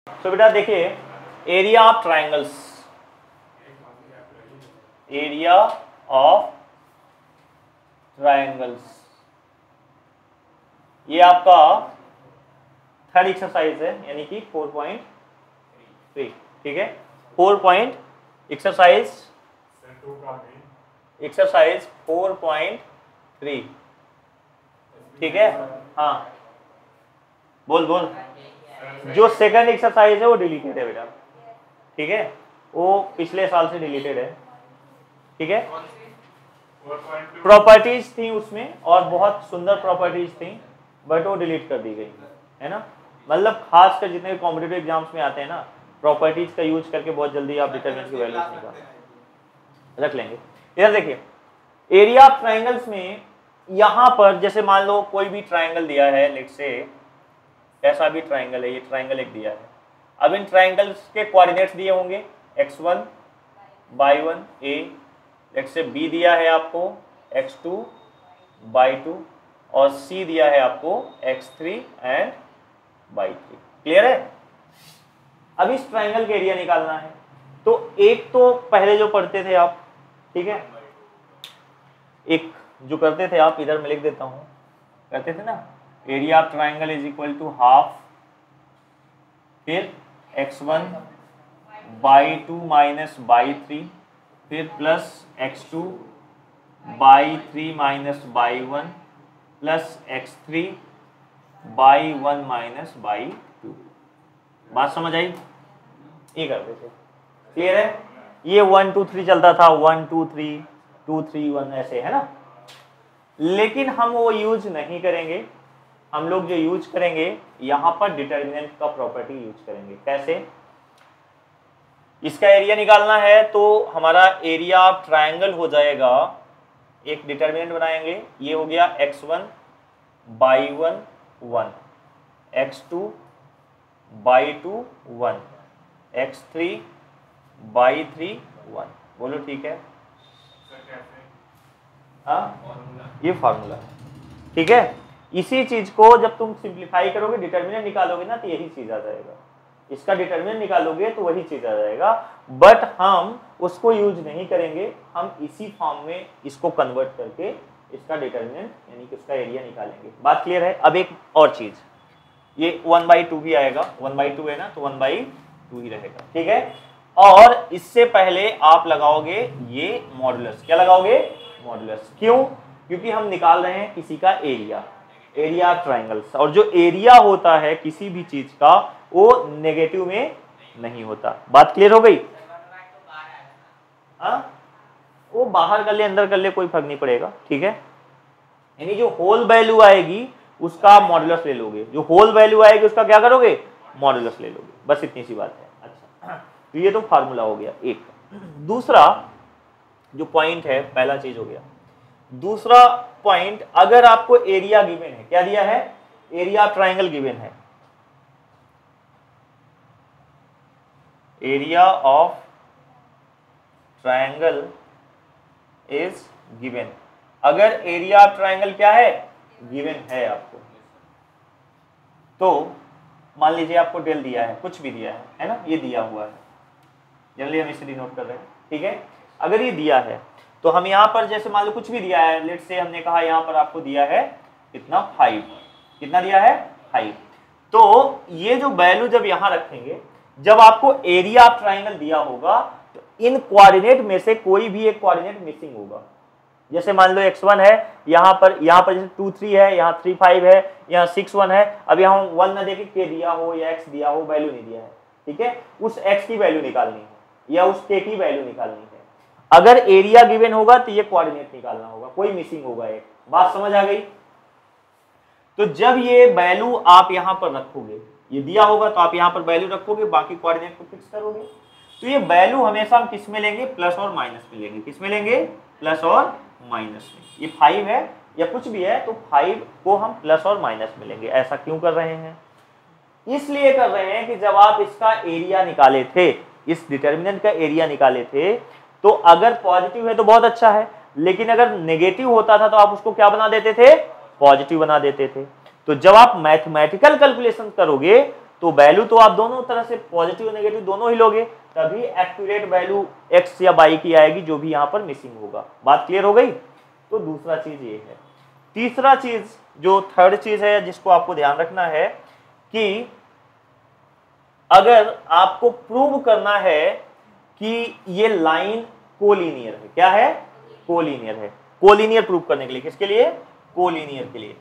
तो बेटा देखिए, area of triangles, area of triangles, ये आपका थर्ड एक्सरसाइज है, यानी कि 4.3। ठीक है, एक्सरसाइज 4.3। ठीक है, हाँ बोल। जो सेकंड एक्सरसाइज है वो डिलीटेड है बेटा। ठीक है, वो पिछले साल से डिलीटेड है। ठीक है, प्रॉपर्टीज थी उसमें और बहुत सुंदर प्रॉपर्टीज थी, बट वो डिलीट कर दी गई है ना। मतलब खासकर जितने भी कॉम्पिटिटिव एग्जाम्स में आते हैं ना, प्रॉपर्टीज का यूज करके बहुत जल्दी आप डिटरमिनेंट की वैल्यूज निकाल रख लेंगे। इधर देखिए, एरिया ऑफ ट्राइंगल्स में यहां पर जैसे मान लो कोई भी ट्राइंगल दिया है, लेट्स से ऐसा भी ट्राइंगल है, ये ट्राइंगल एक दिया है। अब इन ट्राइंगल्स के कोऑर्डिनेट्स दिए होंगे x1 y1 a, let's say b दिया है आपको x2 y2 और c दिया है आपको x3 एंड y3। क्लियर है? अब इस ट्राइंगल का एरिया निकालना है, तो एक तो पहले जो पढ़ते थे आप, ठीक है, एक जो करते थे आप, इधर मैं लिख देता हूं, कहते थे ना area of triangle is equal to half, फिर x1 by2 माइनस by3, फिर plus x2 by3 minus by1 plus x3 by1 minus by2। बात समझ आई? ये करते थे। क्लियर है? ये 1 2 3 चलता था, 1 2 3 2 3 1 ऐसे, है ना। लेकिन हम वो यूज नहीं करेंगे। हम लोग जो यूज करेंगे यहां पर डिटर्मिनेंट का प्रॉपर्टी यूज करेंगे। कैसे? इसका एरिया निकालना है तो हमारा एरिया ऑफ ट्राइंगल हो जाएगा, एक डिटर्मिनेंट बनाएंगे, ये हो गया x1 by1 1, x2 by2 1, x3 by3 1। बोलो ठीक है? हाँ, ये फार्मूला है। ठीक है, इसी चीज को जब तुम सिंप्लीफाई करोगे, डिटर्मिनेंट निकालोगे ना, तो यही चीज आ जाएगा। इसका डिटर्मिनेंट निकालोगे तो वही चीज आ जाएगा, बट हम उसको यूज नहीं करेंगे। हम इसी फॉर्म में इसको कन्वर्ट करके इसका डिटर्मिनेंट यानी कि उसका एरिया निकालेंगे। बात क्लियर है? अब एक और चीज, ये 1/2 भी आएगा, 1/2 है ना, तो 1/2 ही रहेगा। ठीक है, और इससे पहले आप लगाओगे ये मॉडुलस। क्या लगाओगे? मॉडुलस। क्यों? क्योंकि हम निकाल रहे हैं किसी का एरिया, एरिया ऑफ ट्राइंगल्स, और जो एरिया होता है किसी भी चीज का वो नेगेटिव में नहीं होता। बात क्लियर हो गई? हाँ, वो बाहर कर ले अंदर कर ले कोई फर्क नहीं पड़ेगा। ठीक है, यानी जो होल वैल्यू आएगी उसका मॉडुलस ले लोगे, जो होल वैल्यू आएगी उसका क्या करोगे? मॉडुलस ले लोगे। बस इतनी सी बात है। अच्छा, तो ये तो फार्मूला हो गया एक। दूसरा जो पॉइंट है, पहला चीज हो गया। दूसरा पॉइंट, अगर आपको एरिया गिवन है, क्या दिया है? एरिया ऑफ ट्राइंगल गिवन है, area of triangle is given. अगर एरिया ऑफ ट्राइंगल क्या है? गिवन है आपको, तो मान लीजिए आपको डेल दिया है, कुछ भी दिया है ना, ये दिया हुआ है, जनरली हम इसे डिनोट कर रहे हैं। ठीक है, अगर ये दिया है तो हम यहाँ पर जैसे मान लो कुछ भी दिया है, लेट्स से हमने कहा यहाँ पर आपको दिया है कितना? 5। कितना दिया है? 5। तो ये जो वैल्यू जब यहाँ रखेंगे, जब आपको एरिया ऑफ ट्राइंगल दिया होगा तो इन कोऑर्डिनेट में से कोई भी एक कोऑर्डिनेट मिसिंग होगा। जैसे मान लो x1 है, यहाँ पर जैसे 2 3 है, यहाँ 3 5 है, यहाँ 6 1 है। अब यहाँ 1 ना देके k दिया हो या x दिया हो, वैल्यू नहीं दिया है। ठीक है, उस x की वैल्यू निकालनी है या उस k की वैल्यू निकालनी है। अगर एरिया गिवन होगा तो ये कोऑर्डिनेट निकालना होगा, कोई मिसिंग होगा एक। बात समझ आ गई? तो जब ये वैल्यू आप यहां पर रखोगे, ये दिया होगा तो आप यहां पर वैल्यू रखोगे, बाकी कोऑर्डिनेट को फिक्स करोगे। तो ये वैल्यू हमेशा हम किस में लेंगे? प्लस और माइनस में लेंगे। किस में लेंगे? प्लस और माइनस में। ये 5 है या कुछ भी है तो 5 को हम प्लस और माइनस में लेंगे। ऐसा क्यों कर रहे हैं? इसलिए कर रहे हैं कि जब आप इसका एरिया निकाले थे, इस डिटर्मिनेंट का एरिया निकाले थे, तो अगर पॉजिटिव है तो बहुत अच्छा है, लेकिन अगर नेगेटिव होता था तो आप उसको क्या बना देते थे? पॉजिटिव बना देते थे। तो जब आप मैथमेटिकल कैलकुलेशन करोगे तो वैल्यू तो आप दोनों तरह से पॉजिटिव और नेगेटिव दोनों ही लोगे, तभी एक्यूरेट वैल्यू x या y की आएगी, जो भी यहाँ पर मिसिंग होगा। बात क्लियर हो गई? तो दूसरा चीज ये है। तीसरा चीज, जो थर्ड चीज है जिसको आपको ध्यान रखना है कि अगर आपको प्रूव करना है कि ये लाइन कोलिनियर है, क्या है? कोलिनियर है। कोलिनियर प्रूव करने के लिए, किसके लिए? कोलिनियर के लिए।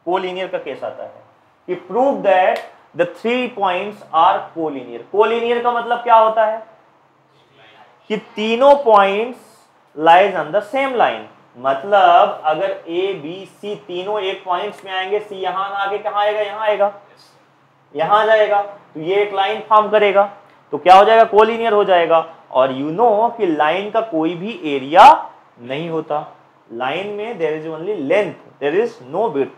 कोलिनियर का केस आता है कि prove that the 3 points are collinear. Collinear का मतलब क्या होता है कि तीनों points lies on the same line. मतलब अगर ए बी सी तीनों एक पॉइंट्स में आएंगे, सी यहां ना आके कहां आएगा? यहां आएगा, यहां जाएगा, तो ये एक लाइन फॉर्म करेगा, तो क्या हो जाएगा? कोलिनियर हो जाएगा। और यू नो कि लाइन का कोई भी एरिया नहीं होता, लाइन में there is only length, there is no width,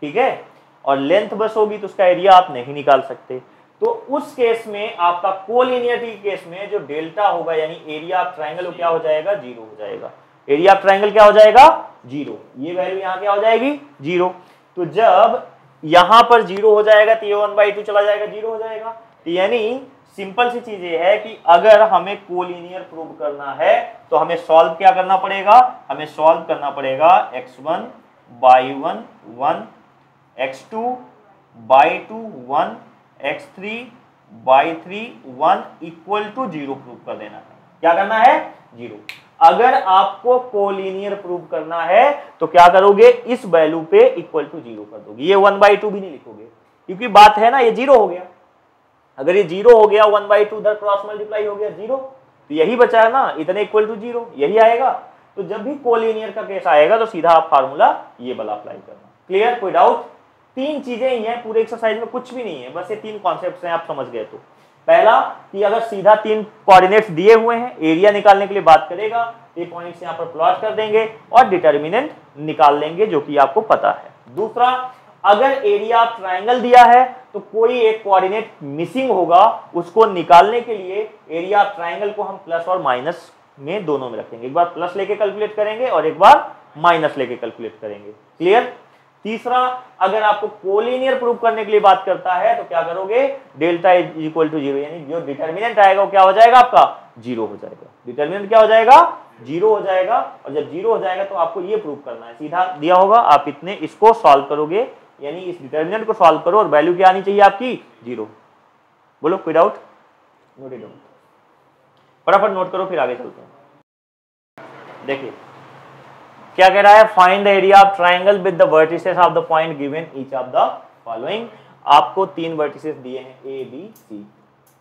ठीक है? और लेंथ बस होगी तो उसका एरिया आप नहीं निकाल सकते। तो उस केस में आपका कोलिनियरिटी के केस में जो डेल्टा होगा यानी एरिया ऑफ ट्रायंगल क्या हो जाएगा? 0 हो जाएगा। एरिया ऑफ ट्रायंगल क्या हो जाएगा? 0। ये वैल्यू यहाँ क्या हो जाएगी? 0। तो जब यहां पर 0 हो जाएगा तो ये 1/2 चला जाएगा, 0 हो जाएगा। तो यानी सिंपल सी चीज ये है कि अगर हमें कोलिनियर प्रूव करना है तो हमें सॉल्व क्या करना पड़ेगा? हमें सॉल्व करना पड़ेगा x1 by 1 1, x2 by 2 1, x3 by 3 1 equal to 0 prove कर देना है। क्या करना है? 0। अगर आपको कोलिनियर प्रूव करना है तो क्या करोगे? इस वैल्यू पे इक्वल टू 0 कर दोगे। ये 1/2 भी नहीं लिखोगे, क्योंकि बात है ना ये 0 हो गया। अगर ये 0 हो गया, 1/2 उधर क्रॉस मल्टीप्लाई हो गया 0, तो यही बचा है ना, इतने इक्वल टू 0, यही आएगा। तो जब भी कोलिनियर का केस आएगा तो सीधा आप फार्मूला ये वाला अप्लाई करना। क्लियर? कोई डाउट? 3 चीजें ही हैं पूरे एक्सरसाइज में, कुछ भी नहीं है, बस ये 3 कॉन्सेप्ट्स हैं, आप समझ गए तो। पहला कि अगर सीधा 3 कोऑर्डिनेट्स दिए हुए हैं, एरिया निकालने के लिए बात करेगा, ये पॉइंट्स यहाँ पर प्लॉट कर देंगे और डिटर्मिनेंट निकाल लेंगे, जो कि आपको पता है। दूसरा, अगर एरिया ऑफ ट्रायंगल दिया है तो कोई एक कोऑर्डिनेट मिसिंग होगा, उसको निकालने के लिए एरिया ऑफ ट्रायंगल को हम प्लस और माइनस में दोनों में रखेंगे। एक बार प्लस लेके कैलकुलेट करेंगे और एक बार माइनस लेके कैलकुलेट करेंगे। क्लियर? तीसरा, अगर आपको कोलिनियर प्रूव करने के लिए बात करता है तो क्या करोगे? डेल्टा इज इक्वल टू 0, यानी जो डिटर्मिनेंट आएगा वो क्या हो जाएगा? आपका 0 हो जाएगा। डिटर्मिनेंट क्या हो जाएगा? 0 हो जाएगा। और जब 0 हो जाएगा तो आपको ये प्रूव करना है, सीधा दिया होगा, आप इतने इसको सॉल्व करोगे, यानी इस डिटर्मिनेंट को सॉल्व करो और वैल्यू क्या आनी चाहिए आपकी? 0। बोलो, कोई डाउट? नोट इट डाउन, फटाफट नोट करो, फिर आगे चलते हैं। देखिए क्या कह रहा है? Find the area of triangle with the vertices of the point given each of the following. आपको 3 वर्टिसेस दिए हैं A B C,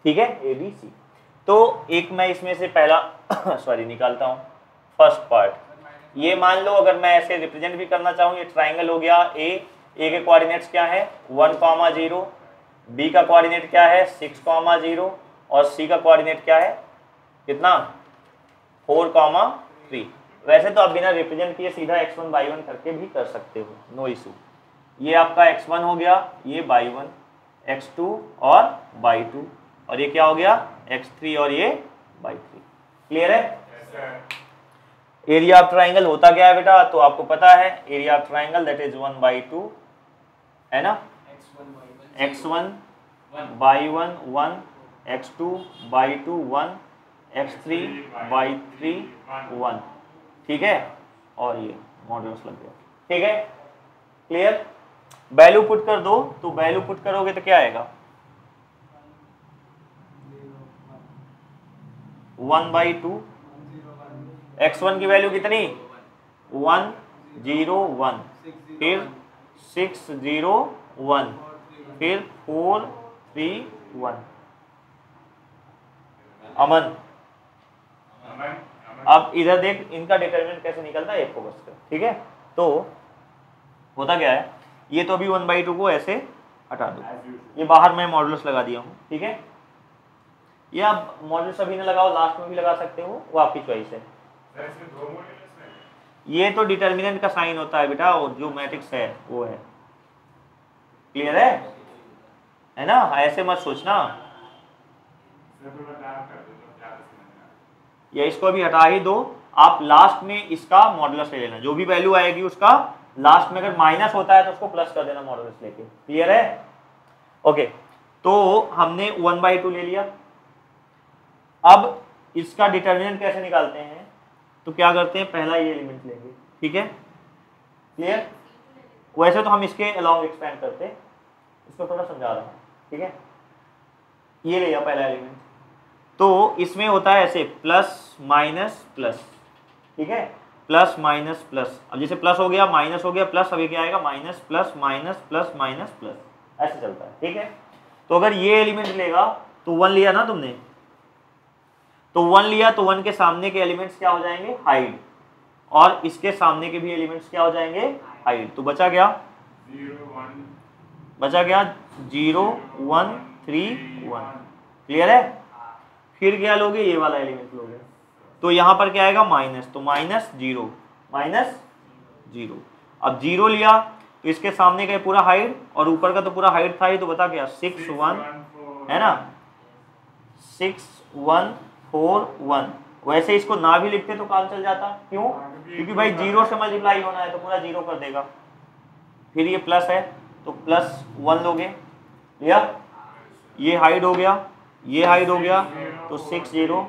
ठीक है? A B C। तो एक मैं इसमें से पहला सॉरी निकालता हूं, फर्स्ट पार्ट। ये मान लो अगर मैं ऐसे रिप्रेजेंट भी करना चाहूँ, ये ट्राइंगल हो गया A के कोऑर्डिनेट्स क्या है? 1, 0, B का कोऑर्डिनेट क्या है? 6, 0 और C का कोऑर्डिनेट क्या है? कितना? 4, 3। वैसे तो आप बिना रिप्रेजेंट किए सीधा x1 by 1 करके भी कर सकते हो, नो इशू। ये आपका x1 हो गया, ये by 1, x2 और by 2, और ये क्या हो गया? x3 और ये by 3। क्लियर है? एरिया ऑफ ट्राइंगल होता क्या है बेटा? तो आपको पता है area of triangle that is 1/2 है ना? x1 by 1 1, x2 by 2 1, x3 by 3 1, ठीक है? और ये मॉड्यूलस लग गया, ठीक है? क्लियर? वैल्यू पुट कर दो, तो वैल्यू पुट करोगे तो क्या आएगा? 1/2। x1 की वैल्यू कितनी? 1 0 1, फिर 6 0 1, फिर 4 3 1। अमन, अब इधर देख इनका डिटरमिनेंट कैसे निकलता है, ये फोकस कर, ठीक है? तो होता क्या है, ये तो अभी 1/2 को ऐसे हटा दो, ये बाहर मैं मॉडुलस लगा दिया हूँ, ठीक है? ये आप मॉडुलस अभी ना लगाओ, लास्ट में भी लगा सकते हो, वो आपकी चॉइस है। ये तो डिटरमिनेंट का साइन होता है बेटा, और जो मैट्रिक्स है वो है। क्लियर है ना? ऐसे मत सोचना, या इसको भी हटा ही दो, आप लास्ट में इसका मॉडुलस ले लेना, जो भी वैल्यू आएगी उसका लास्ट में अगर माइनस होता है तो उसको प्लस कर देना मॉडुलस लेके। क्लियर है? ओके, तो हमने 1/2 ले लिया। अब इसका डिटर्मिनेंट कैसे निकालते हैं, तो क्या करते हैं, पहला ये एलिमेंट लेंगे। ठीक है, क्लियर? वैसे तो हम इसके अलोंग एक्सपेंड करते, इसको थोड़ा समझा रहा हूँ। ठीक है, ये लिया पहला एलिमेंट, तो इसमें होता है ऐसे प्लस माइनस प्लस। ठीक है, प्लस माइनस प्लस। अब जैसे प्लस हो गया, माइनस हो गया, प्लस, अभी क्या आएगा, minus plus minus plus minus plus, ऐसे चलता है। ठीक है, तो अगर ये एलिमेंट लेगा तो 1 लिया ना तुमने, तो 1 लिया तो 1 के सामने के एलिमेंट्स क्या हो जाएंगे, हाइड, और इसके सामने के भी एलिमेंट्स क्या हो जाएंगे, हाइड। तो बचा क्या, 0 1 3 1। क्लियर है? फिर क्या लोगे, ये वाला एलिमेंट लोगे, तो यहाँ पर क्या आएगा, माइनस, तो माइनस 0 माइनस 0। अब 0 लिया तो इसके सामने का पूरा हाइड, और ऊपर का तो पूरा हाइड था ही, तो बता क्या, 6 1 है ना, 6 1 4 1। वैसे इसको ना भी लिखते तो काम चल जाता, क्यों, क्योंकि भाई 0 से मल्टीप्लाई होना है तो पूरा 0 कर देगा। फिर ये प्लस है तो प्लस 1 लोगे, लिया, ये हाइड हो गया, ये हाइड हो गया, तो 6 0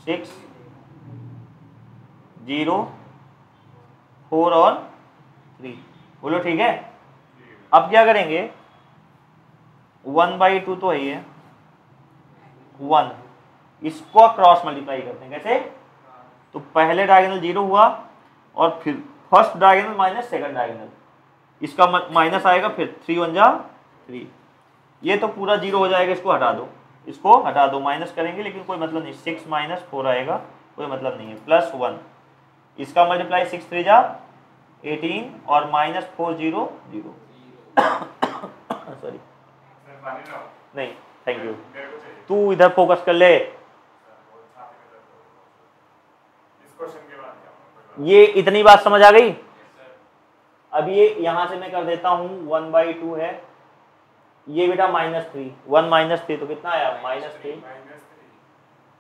6 0 4 और 3। बोलो ठीक है? अब क्या करेंगे, 1/2 तो है, 1, इसको क्रॉस मल्टीप्लाई करते हैं। कैसे, तो पहले डायगोनल 0 हुआ, और फिर first diagonal minus second diagonal, इसका माइनस आएगा, फिर 3 1 जा 3, ये तो पूरा 0 हो जाएगा, इसको हटा दो, इसको हटा दो, माइनस करेंगे लेकिन कोई मतलब नहीं, 6 माइनस 4 आएगा, कोई मतलब नहीं है, प्लस 1, इसका मल्टीप्लाई 6 3 जा 18, और माइनस 4 0 0। सॉरी, नहीं, थैंक यू, तू इधर फोकस कर ले। ये इतनी बात समझ आ गई? अब ये यहां से मैं कर देता हूं, 1/2 है, ये बेटा -3, 1 -3 तो कितना आया, -3,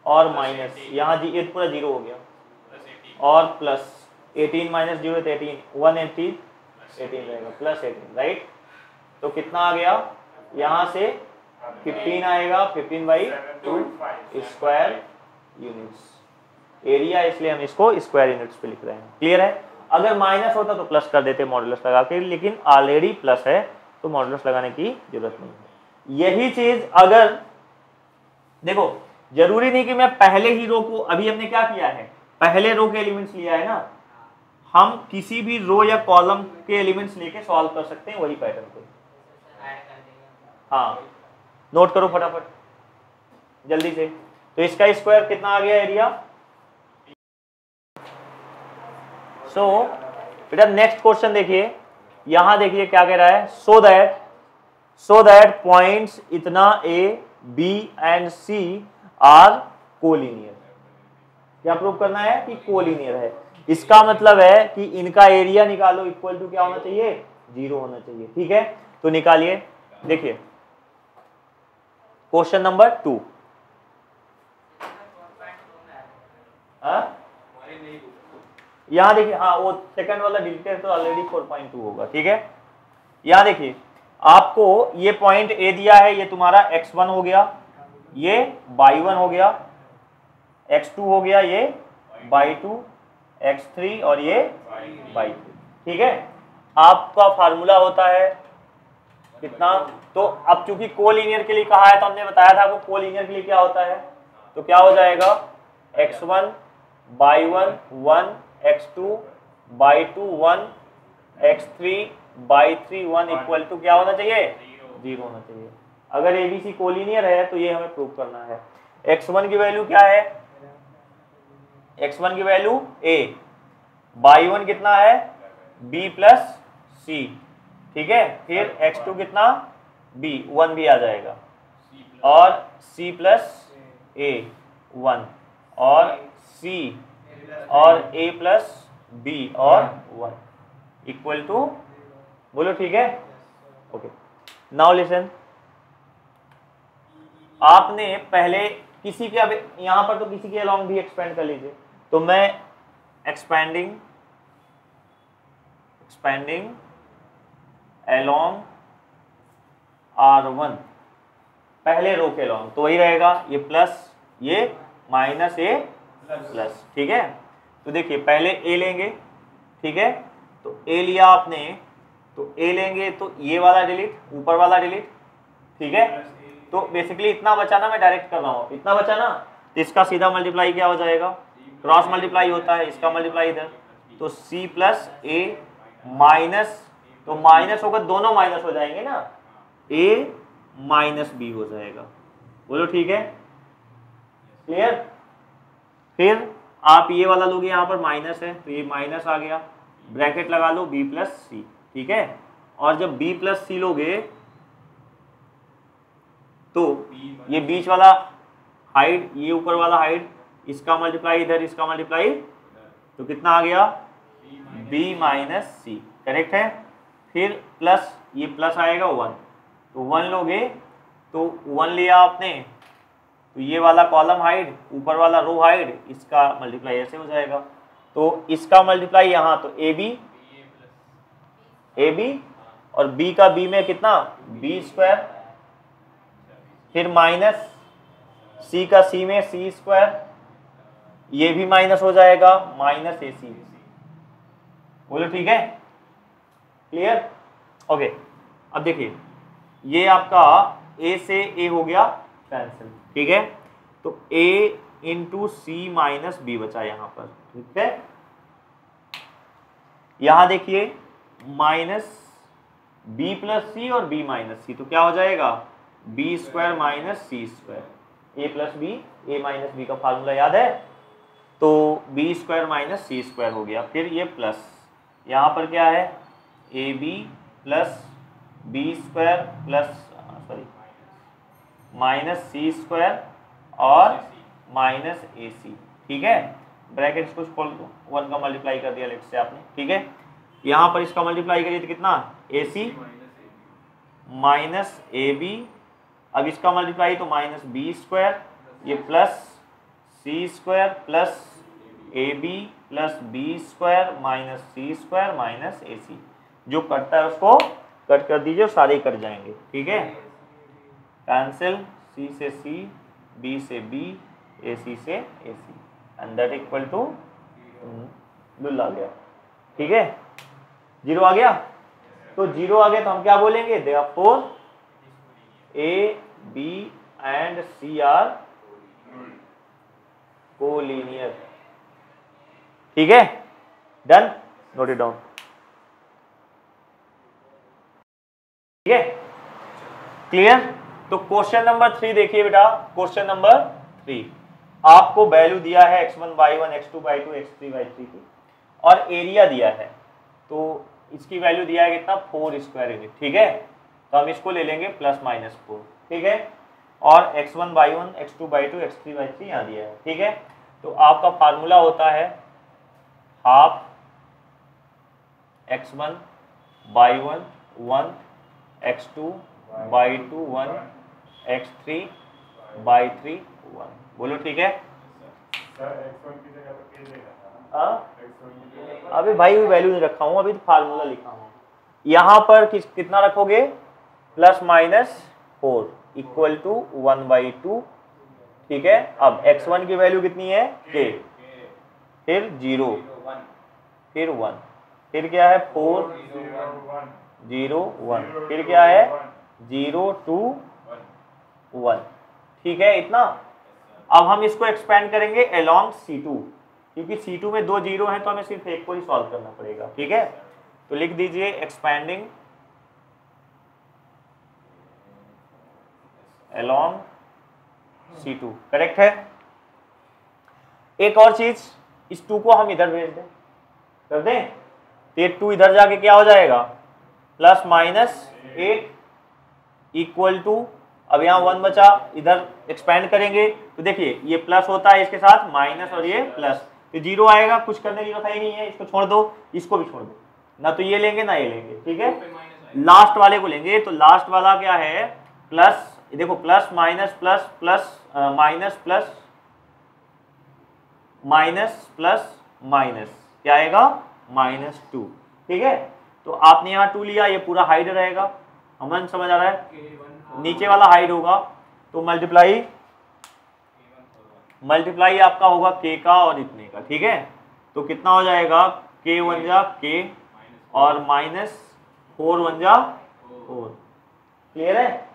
और माइनस यहाँ जी, ये पूरा 0 हो गया, और प्लस 18 माइनस 0 तो 18, 180 18 रहेगा, प्लस 18, राइट। तो कितना आ गया, यहाँ से 15 आएगा, 15/2 स्क्वायर यूनिट्स एरिया, इसलिए हम इसको स्क्वायर यूनिट्स पे लिख रहे हैं। क्लियर है? अगर माइनस होता तो प्लस कर देते मॉडुलस लगा के, लेकिन ऑलरेडी प्लस है तो मॉडुलस लगाने की जरूरत नहीं है। यही चीज अगर देखो, जरूरी नहीं कि मैं पहले ही रो को, अभी हमने क्या किया है, पहले रो के एलिमेंट्स लिया है ना, हम किसी भी रो या कॉलम के एलिमेंट्स लेके सॉल्व कर सकते हैं वही पैटर्न को। हाँ, नोट करो फटाफट जल्दी से। तो इसका स्क्वायर कितना आ गया एरिया। सो बेटा नेक्स्ट क्वेश्चन देखिए, यहां देखिए क्या कह रहा है, सो दैट पॉइंट्स इतना A B and C are collinear. क्या प्रूव करना है कि कोलिनियर है। इसका मतलब है कि इनका एरिया निकालो, इक्वल टू क्या होना चाहिए, 0 होना चाहिए। ठीक है, तो निकालिए। देखिए क्वेश्चन नंबर 2, यहां देखिए, हाँ वो सेकंड वाला डिलीटेड तो ऑलरेडी 4.2 होगा। ठीक है, यहां देखिए आपको ये पॉइंट ए दिया है, ये तुम्हारा x1 हो गया, ये y1 हो गया, x2 हो गया, ये y2, x3 और ये y3। ठीक है, आपका फार्मूला होता है कितना, तो अब चूंकि कोलिनियर के लिए कहा है तो हमने बताया था आपको कोलिनियर के लिए क्या होता है, तो क्या हो जाएगा x1 y1 1, x2 y2 1, x3 y3 1 equal to क्या होना चाहिए, 0 होना चाहिए। अगर ABC कोलिनियर है तो ये हमें प्रूव करना है। x1 की वैल्यू क्या है, x1 की वैल्यू a, y1 कितना है b प्लस c। ठीक है, फिर x2 कितना b, 1 भी आ जाएगा, और c प्लस a 1, और c और a प्लस b और 1 इक्वल टू, बोलो ठीक है। ओके, नाउ लिसन, आपने पहले किसी के, अब यहां पर तो किसी के अलोंग भी एक्सपेंड कर लीजिए, तो मैं एक्सपेंडिंग एक्सपेंडिंग अलोंग R1, पहले रो के अलोंग, तो वही रहेगा ये प्लस ये माइनस ए प्लस। ठीक है, तो देखिए पहले ए लेंगे, ठीक है, तो ए लिया आपने, तो ए लेंगे तो ये वाला डिलीट, ऊपर वाला डिलीट, ठीक है, तो बेसिकली इतना बचा ना, मैं डायरेक्ट कर रहा हूँ, इतना बचा ना, तो इसका सीधा मल्टीप्लाई क्या हो जाएगा, क्रॉस मल्टीप्लाई होता है, इसका मल्टीप्लाई इधर, तो सी प्लस ए माइनस, तो माइनस होगा, दोनों माइनस हो जाएंगे ना, ए माइनस बी हो जाएगा। बोलो ठीक है, क्लियर। फिर आप ये वाला लोगे, यहाँ पर माइनस है तो ये माइनस आ गया, ब्रैकेट लगा लो बी प्लस सी, ठीक है, और जब बी प्लस सी लोगे तो ये बीच वाला हाइड, ये ऊपर वाला हाइड, इसका मल्टीप्लाई इधर, इसका मल्टीप्लाई, तो कितना आ गया b माइनस सी, करेक्ट है। फिर प्लस, ये प्लस आएगा 1, तो 1 लोगे, तो 1 लिया आपने, तो ये वाला कॉलम हाइड, ऊपर वाला रो हाइड, इसका मल्टीप्लाई ऐसे हो जाएगा, तो इसका मल्टीप्लाई यहाँ, तो ए बी और b का b में कितना b स्क्वायर, फिर माइनस c का c में c स्क्वायर, ये भी माइनस हो जाएगा, माइनस ए सी। बोलो ठीक है, क्लियर, ओके। अब देखिए ये आपका a से a हो गया कैंसिल, ठीक है, तो a into C minus B बचा यहाँ पर, ठीक है। यहाँ देखिए माइनस बी प्लस सी और बी माइनस सी, तो क्या हो जाएगा B square minus C square, A plus B, A minus B का फार्मूला याद है, तो B square minus C square हो गया। फिर ये प्लस, यहाँ पर क्या है A B plus B square plus sorry minus C square और माइनस ए सी, ठीक है, ब्रैकेट्स को खोल दो, 1 का मल्टीप्लाई कर दिया लेट से आपने, ठीक है, यहाँ पर इसका मल्टीप्लाई करिए तो कितना ए सी माइनस ए बी, अब इसका मल्टीप्लाई तो माइनस बी स्क्वायर, ये plus C square plus A B plus B square minus C square minus A C, जो कटता है उसको कट कर दीजिए, सारे कट जाएंगे, ठीक है, कैंसिल, सी से सी, बी से बी, ए सी से A C, and that equal to bill आ गया, ठीक है, 0 आ गया, तो 0 आ गया तो हम क्या बोलेंगे, therefore A B and C are collinear, ठीक है, डन, नोट इट डाउन, ठीक है, क्लियर। तो क्वेश्चन नंबर 3 देखिए बेटा, क्वेश्चन नंबर 3 आपको वैल्यू दिया है x1/1 x2/2 x3/3 की, और एरिया दिया है, तो इसकी वैल्यू दिया है कितना 4 स्क्वायर यूनिट, ठीक है, तो हम इसको ले लेंगे प्लस माइनस 4, ठीक है, और x1/1 x2/2 x3/3 यहाँ दिया है, ठीक है, तो आपका फार्मूला होता है हाफ x1/1 1 x2/2 1 x3/3 1, बोलो ठीक है। अभी भाई वैल्यू नहीं रखा हूँ, अभी तो फार्मूला लिखा हूँ। यहाँ पर कितना रखोगे प्लस माइनस 4 इक्वल टू 1/2, ठीक है। अब x1 की वैल्यू कितनी है k, फिर 0, फिर 1, फिर क्या है 4 0 1, फिर क्या है 0 2 1, ठीक है इतना। अब हम इसको एक्सपेंड करेंगे अलोंग C2, क्योंकि C2 में 2 जीरो हैं तो हमें सिर्फ एक को ही सॉल्व करना पड़ेगा, ठीक है। तो लिख दीजिए एक्सपेंडिंग अलोंग C2, करेक्ट है। एक और चीज, इस 2 को हम इधर भेज दें, कर दें, तो ये 2 इधर जाके क्या हो जाएगा प्लस माइनस 8 इक्वल टू, अब यहाँ 1 बचा, इधर एक्सपेंड करेंगे तो देखिए ये प्लस होता है इसके साथ माइनस और ये प्लस, तो 0 आएगा, कुछ करने की जरूरत ही नहीं है, इसको छोड़ दो, इसको भी छोड़ दो, ना तो ये लेंगे ना ये लेंगे, ठीक है, लास्ट वाले को लेंगे। तो लास्ट वाला क्या है प्लस, देखो plus minus plus plus minus plus minus plus minus, क्या आएगा -2, ठीक है। तो आपने यहाँ 2 लिया, ये पूरा हाइड रहेगा, अमन समझ आ रहा है, नीचे वाला हाइड होगा, तो मल्टीप्लाई आपका होगा k का और इतने का, ठीक है। तो कितना हो जाएगा, k 1 जा k और -4 1 जा 4, क्लियर है।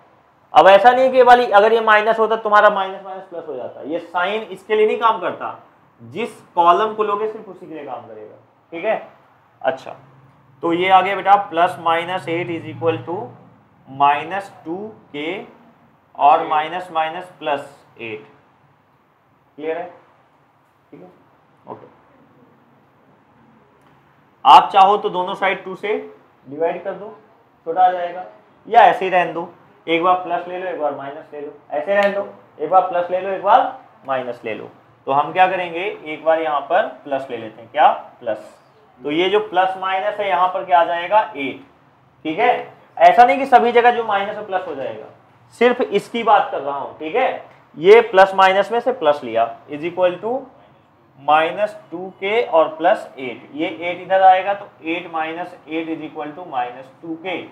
अब ऐसा नहीं कि वाली अगर ये माइनस होता तुम्हारा माइनस माइनस प्लस हो जाता, ये साइन इसके लिए नहीं काम करता, जिस कॉलम को लोगे सिर्फ उसी के लिए काम करेगा, ठीक है। अच्छा, तो ये आ गया बेटा +-8 इज इक्वल टू -2k और माइनस माइनस +8, क्लियर है, ठीक है, ओके। आप चाहो तो दोनों साइड 2 से डिवाइड कर दो, छोटा आ जाएगा, या ऐसे ही रहने दो, एक बार प्लस ले लो एक बार माइनस ले लो, ऐसे रहने दो, एक बार प्लस ले लो एक बार माइनस ले लो। तो हम क्या करेंगे, एक बार यहाँ पर प्लस ले लेते हैं, क्या प्लस, तो ये जो प्लस माइनस है यहाँ पर क्या आ जाएगा 8, ठीक है। ऐसा नहीं कि सभी जगह जो माइनस है प्लस हो जाएगा, सिर्फ इसकी बात कर रहा हूँ, ठीक है। ये प्लस माइनस में से प्लस लिया इज इक्वल टू -2k और +8, ये 8 इधर आएगा तो 8 - 8 इज इक्वल टू -2k,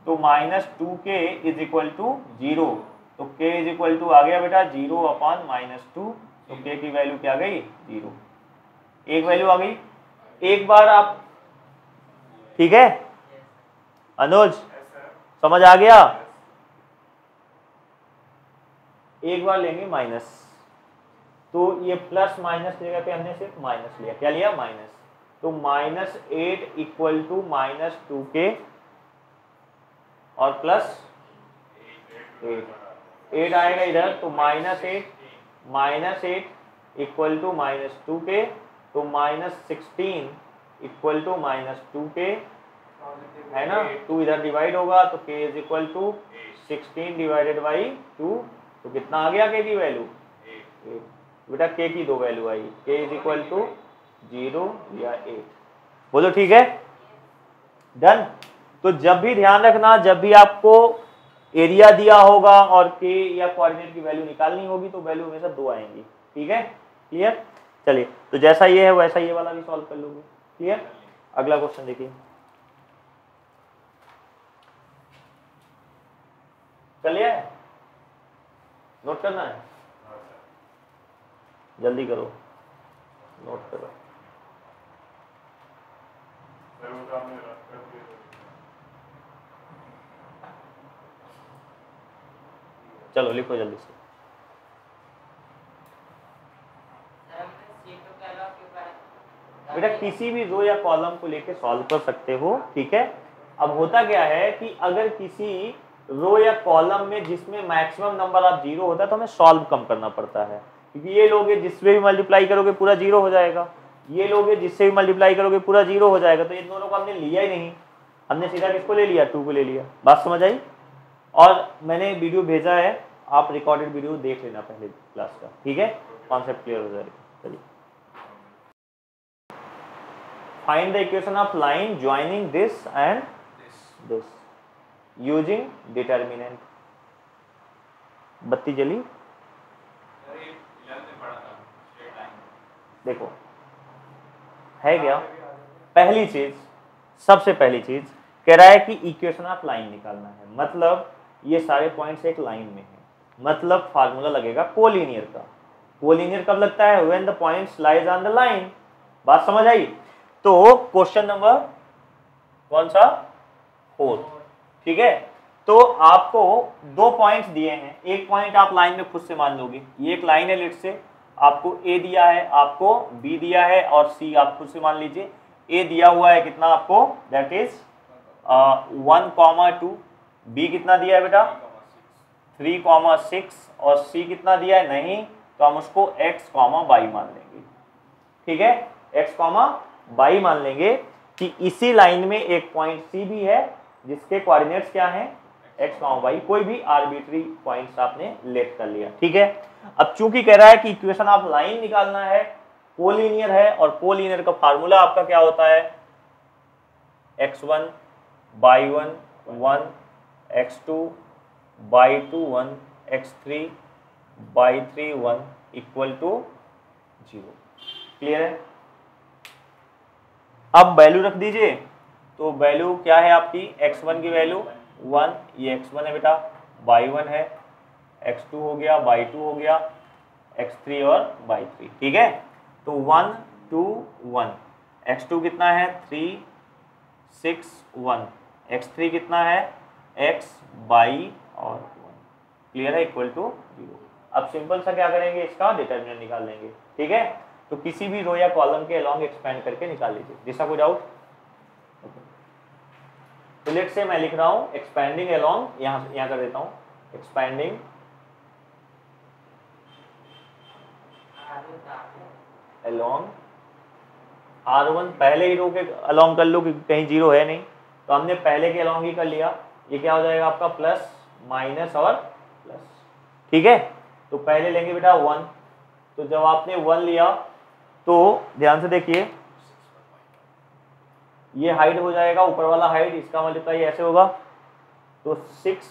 तो -2k इज इक्वल टू 0, तो k इज इक्वल टू आ गया बेटा 0/-2, तो k की वैल्यू क्या गई 0, एक वैल्यू आ गई। एक बार आप, ठीक है अनुज, समझ आ गया, एक बार लेंगे माइनस, तो ये प्लस माइनस की जगह पे हमने सिर्फ माइनस लिया, क्या लिया माइनस, तो -8 इक्वल टू -2k और +8 आएगा इधर, तो -8 इक्वल टू -2k, तो -16 इक्वल टू -2k, है ना, 2 इधर डिवाइड होगा तो k is equal to 16 divided by 2, तो कितना आ गया k की वैल्यू 8, बेटा k की 2 वैल्यू आई, k इज इक्वल टू 0 या 8, बोलो ठीक है, डन। तो जब भी ध्यान रखना, जब भी आपको एरिया दिया होगा और k या कोऑर्डिनेट की वैल्यू निकालनी होगी तो वैल्यू हमेशा 2 आएंगी, ठीक है, क्लियर। चलिए, तो जैसा ये है वैसा ये वाला भी सॉल्व कर लोगे, क्लियर। अगला क्वेश्चन देखिए, कर लिया है, नोट करना है, जल्दी करो, नोट करो। चलो लिखो जल्दी से। बेटा किसी भी रो या कॉलम को लेके सॉल्व कर सकते हो, ठीक है। अब होता क्या है कि अगर किसी रो या कॉलम में जिसमें मैक्सिमम नंबर ऑफ 0 होता है तो हमें सॉल्व कम करना पड़ता है, क्योंकि ये लोगे जिससे भी मल्टीप्लाई करोगे पूरा 0 हो जाएगा, ये लोगे जिससे भी मल्टीप्लाई करोगे पूरा 0 हो जाएगा, तो इन दोनों को हमने लिया ही नहीं, हमने सीधा किसको ले लिया 2 को ले लिया, बात समझ आई। और मैंने वीडियो भेजा है, आप रिकॉर्डेड वीडियो देख लेना पहले क्लास का, ठीक है, कॉन्सेप्ट क्लियर हो जाएगा। चलिए, find the equation of line joining this and this using determinant. बत्ती जली, देखो है क्या, पहली चीज, सबसे पहली चीज कह रहा है कि इक्वेशन ऑफ लाइन निकालना है, मतलब ये सारे पॉइंट्स एक लाइन में है, मतलब फार्मूला लगेगा कोलिनियर का। कोलिनियर कब लगता है, when the points lies on the line, बात समझ आई। तो क्वेश्चन नंबर कौन सा 4, ठीक है। तो आपको 2 पॉइंट्स दिए हैं, एक पॉइंट आप लाइन में खुद से मान लोगे, ये एक लाइन है, लेट से आपको ए दिया है, आपको बी दिया है और सी आप खुद से मान लीजिए। ए दिया हुआ है कितना आपको, दैट इज 1,2, बी कितना दिया है बेटा 3,6 और सी कितना दिया है नहीं, तो हम उसको x, y मान लेंगे, ठीक है, x, y मान लेंगे कि इसी लाइन में एक पॉइंट सी भी है जिसके कोऑर्डिनेट्स क्या हैं x, y, कोई भी आर्बिट्री पॉइंट्स आपने लेट कर लिया, ठीक है। अब चूंकि कह रहा है कि इक्वेशन ऑफ लाइन निकालना है, कोलिनियर है, और कोलिनियर का फार्मूला आपका क्या होता है, x1 y1 1, x2 y2 1, x3 y3 1 equal to 0, clear है। अब वैल्यू रख दीजिए, तो वैल्यू क्या है आपकी, x1 की वैल्यू 1, ये x1 है बेटा, y1 है, x2 हो गया, y2 हो गया, x3 और y3, ठीक है। तो 1 2 1, x2 कितना है 3 6 1, x3 कितना है x y और 1, क्लियर है, इक्वल टू 0। अब सिंपल सा क्या करेंगे, इसका डिटरमिनेंट निकाल लेंगे, ठीक है। तो किसी भी रो या कॉलम के अलोंग एक्सपेंड करके निकाल लीजिए, जिसका कोई डाउट। तो लेट्स से मैं लिख रहा हूं एक्सपेंडिंग अलोंग, यहाँ कर देता हूं एक्सपेंडिंग अलोंग R1, पहले ही रो के अलोंग कर लो क्योंकि कहीं जीरो है नहीं, तो हमने पहले के अलोंग ही कर लिया। ये क्या हो जाएगा आपका प्लस माइनस और प्लस, ठीक है। तो पहले लेंगे बेटा 1, तो जब आपने 1 लिया तो ध्यान से देखिए, ये हाइट हो जाएगा ऊपर वाला हाइट, इसका मल्टीप्लाई ऐसे होगा, तो 6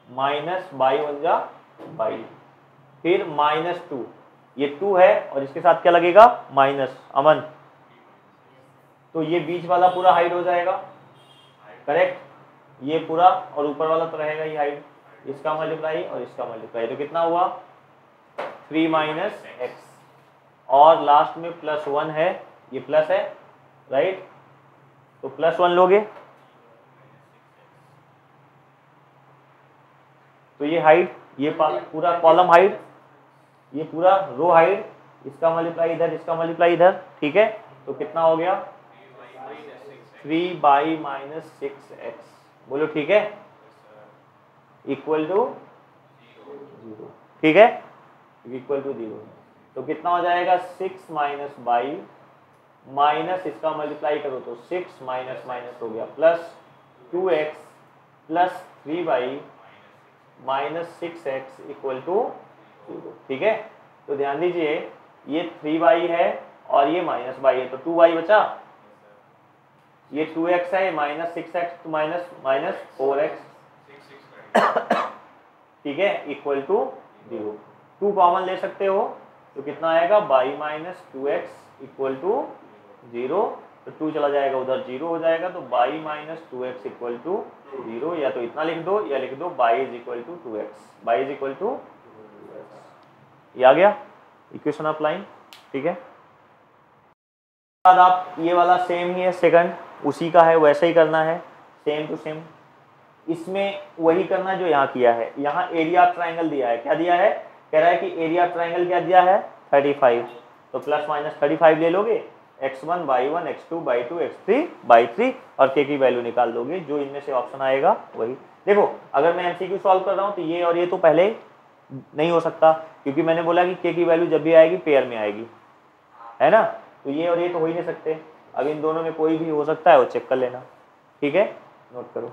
माइनस बाई 1 जा बाई, फिर -2, ये 2 है और इसके साथ क्या लगेगा माइनस, अमन, तो ये बीच वाला पूरा हाइट हो जाएगा, करेक्ट, ये पूरा, और ऊपर वाला तो रहेगा ये हाइट, इसका मल्टीप्लाई और इसका मल्टीप्लाई, तो कितना हुआ 3 माइनस एक्स, और लास्ट में +1 है, ये प्लस है, राइट, तो +1 लोगे, तो ये हाइट, ये पूरा कॉलम हाइट, ये पूरा रो हाइट, इसका मल्टीप्लाई इधर, इसका मल्टीप्लाई इधर, ठीक है। तो कितना हो गया 3/-6x, बोलो ठीक है, इक्वल टू 0, ठीक है, इक्वल टू 0। तो कितना हो जाएगा 6 माइनस बाई, माइनस इसका मल्टीप्लाई करो तो 6 माइनस माइनस हो गया plus 2x plus 3 minus 6x equal to 0, ठीक है। तो ध्यान दीजिए, ये 3y है और ये -y है, तो 2y बचा, ये 2x है, माइनस 6x तो माइनस 4x, ठीक है, इक्वल टू 0। 2 कॉमन ले सकते हो तो कितना आएगा y minus 2x equal to 0, तो 2 चला जाएगा उधर, 0 हो जाएगा, तो y minus 2x equal to 0, या तो इतना लिख दो या लिख दो y is equal to 2x, y is equal to 2x, ये आ गया इक्वेशन ऑफ लाइन, ठीक है। बाद आप ये वाला सेम ही है, सेकंड उसी का है, वैसे ही करना है, सेम टू सेम, इसमें वही करना जो यहाँ किया है। यहाँ एरिया ऑफ ट्राइंगल दिया है, क्या दिया है, कह रहा है कि एरिया ऑफ ट्राइंगल क्या दिया है 35, तो प्लस माइनस 35 ले लोगे, x1 y1 x2 y2 x3 y3 और k की वैल्यू निकाल दोगे, जो इनमें से ऑप्शन आएगा वही। देखो अगर मैं MCQ सॉल्व कर रहा हूँ तो ये और ये तो पहले नहीं हो सकता, क्योंकि मैंने बोला कि k की वैल्यू जब भी आएगी पेयर में आएगी, है ना, तो ये और ये तो हो ही नहीं सकते। अब इन दोनों में कोई भी हो सकता है, वो चेक कर लेना, ठीक है, नोट करो।